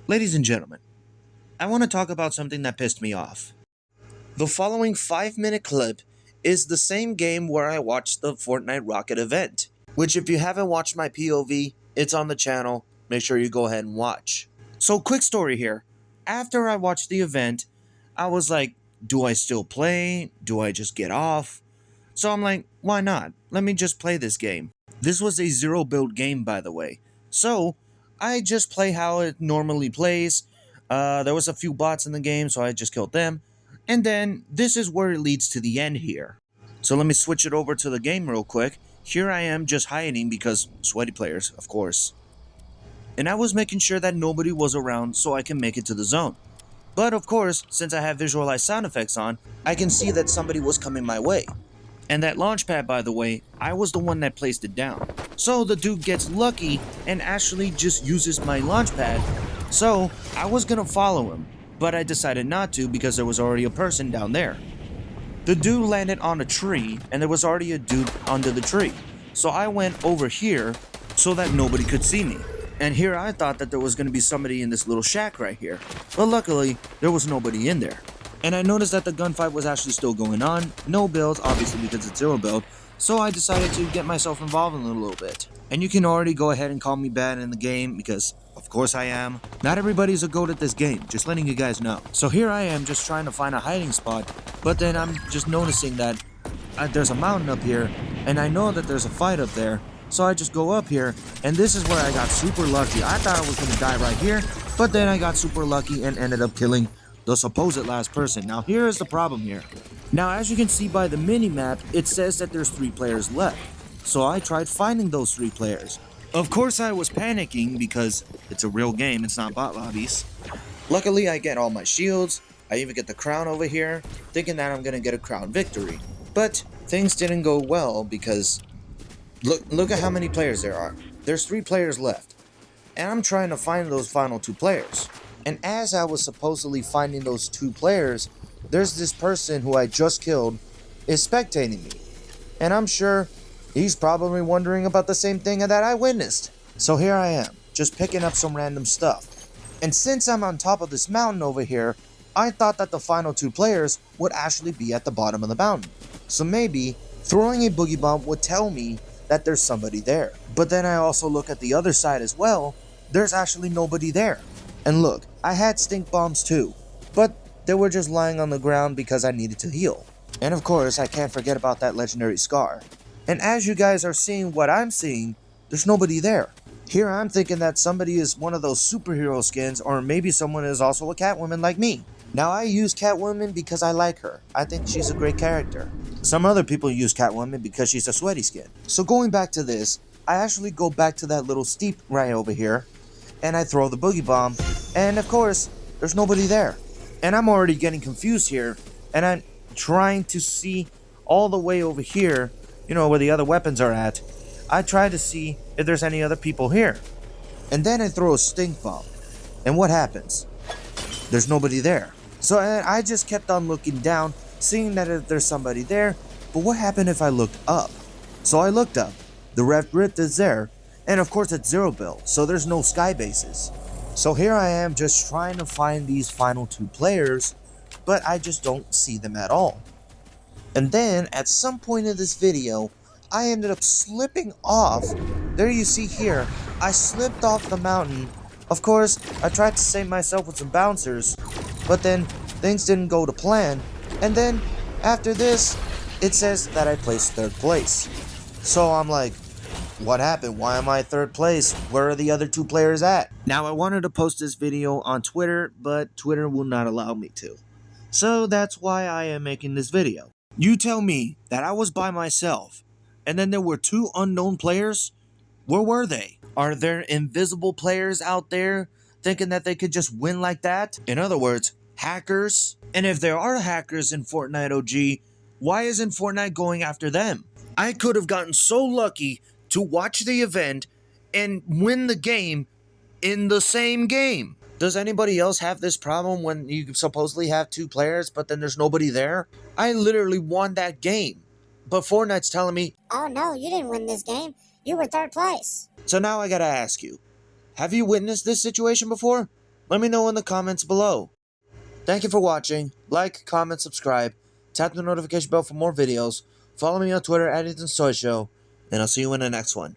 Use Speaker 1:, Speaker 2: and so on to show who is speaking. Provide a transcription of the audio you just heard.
Speaker 1: Ladies and gentlemen, I want to talk about something that pissed me off. The following 5-minute clip is the same game where I watched the Fortnite Rocket event, which if you haven't watched my POV, it's on the channel. Make sure you go ahead and watch. So quick story here. After I watched the event, I was like, do I still play? Do I just get off? So I'm like, why not? Let me just play this game. This was a zero build game, by the way. So I just play how it normally plays. There was a few bots in the game, so I just killed them. And then this is where it leads to the end here. So let me switch it over to the game real quick. Here I am just hiding because sweaty players, of course. And I was making sure that nobody was around so I can make it to the zone. But of course, since I have visualized sound effects on, I can see that somebody was coming my way. And that launch pad, by the way, I was the one that placed it down. So the dude gets lucky and actually just uses my launch pad. So I was gonna follow him, but I decided not to because there was already a person down there. The dude landed on a tree and there was already a dude under the tree. So I went over here so that nobody could see me. And here I thought that there was gonna be somebody in this little shack right here. But luckily, there was nobody in there. And I noticed that the gunfight was actually still going on. No builds, obviously because it's zero build. So I decided to get myself involved in it a little bit. And you can already go ahead and call me bad in the game because, of course I am. Not everybody's a goat at this game, just letting you guys know. So here I am just trying to find a hiding spot. But then I'm just noticing that there's a mountain up here. And I know that there's a fight up there. So I just go up here. And this is where I got super lucky. I thought I was going to die right here. But then I got super lucky and ended up killing the supposed last person. Now here is the problem here. Now as you can see by the mini-map, it says that there's 3 players left. So I tried finding those 3 players. Of course I was panicking because it's a real game, it's not bot lobbies. Luckily I get all my shields, I even get the crown over here, thinking that I'm gonna get a crown victory. But things didn't go well because look at how many players there are. There's 3 players left. And I'm trying to find those final 2 players. And as I was supposedly finding those 2 players, there's this person who I just killed is spectating me. And I'm sure he's probably wondering about the same thing that I witnessed. So here I am, just picking up some random stuff. And since I'm on top of this mountain over here, I thought that the final 2 players would actually be at the bottom of the mountain. So maybe throwing a boogie bomb would tell me that there's somebody there. But then I also look at the other side as well. There's actually nobody there. And look, I had stink bombs too, but they were just lying on the ground because I needed to heal. And of course, I can't forget about that legendary scar. And as you guys are seeing what I'm seeing, there's nobody there. Here I'm thinking that somebody is one of those superhero skins, or maybe someone is also a Catwoman like me. Now I use Catwoman because I like her. I think she's a great character. Some other people use Catwoman because she's a sweaty skin. So going back to this, I actually go back to that little steep right over here, and I throw the boogie bomb, and of course, there's nobody there. And I'm already getting confused here, and I'm trying to see all the way over here, you know, where the other weapons are at. I try to see if there's any other people here. And then I throw a stink bomb. And what happens? There's nobody there. So I just kept on looking down, seeing that if there's somebody there, but what happened if I looked up? So I looked up. The Red Rift is there. And of course it's zero build, so there's no sky bases. So here I am just trying to find these final 2 players, but I just don't see them at all. And then at some point in this video, I ended up slipping off. There you see here, I slipped off the mountain. Of course, I tried to save myself with some bouncers, but then things didn't go to plan. And then after this, it says that I placed 3rd place. So I'm like, what happened? Why am I 3rd place? Where are the other 2 players at? Now I wanted to post this video on Twitter, but Twitter will not allow me to. So that's why I am making this video. You tell me that I was by myself, and then there were 2 unknown players? Where were they? Are there invisible players out there thinking that they could just win like that? In other words, hackers? And if there are hackers in Fortnite OG, why isn't Fortnite going after them? I could have gotten so lucky to watch the event and win the game in the same game. Does anybody else have this problem when you supposedly have 2 players but then there's nobody there? I literally won that game, but Fortnite's telling me,
Speaker 2: oh no, you didn't win this game, you were 3rd place.
Speaker 1: So now I gotta ask you, have you witnessed this situation before? Let me know in the comments below. Thank you for watching. Like, comment, subscribe. Tap the notification bell for more videos. Follow me on Twitter at Ethan'sToyShow. And I'll see you in the next one.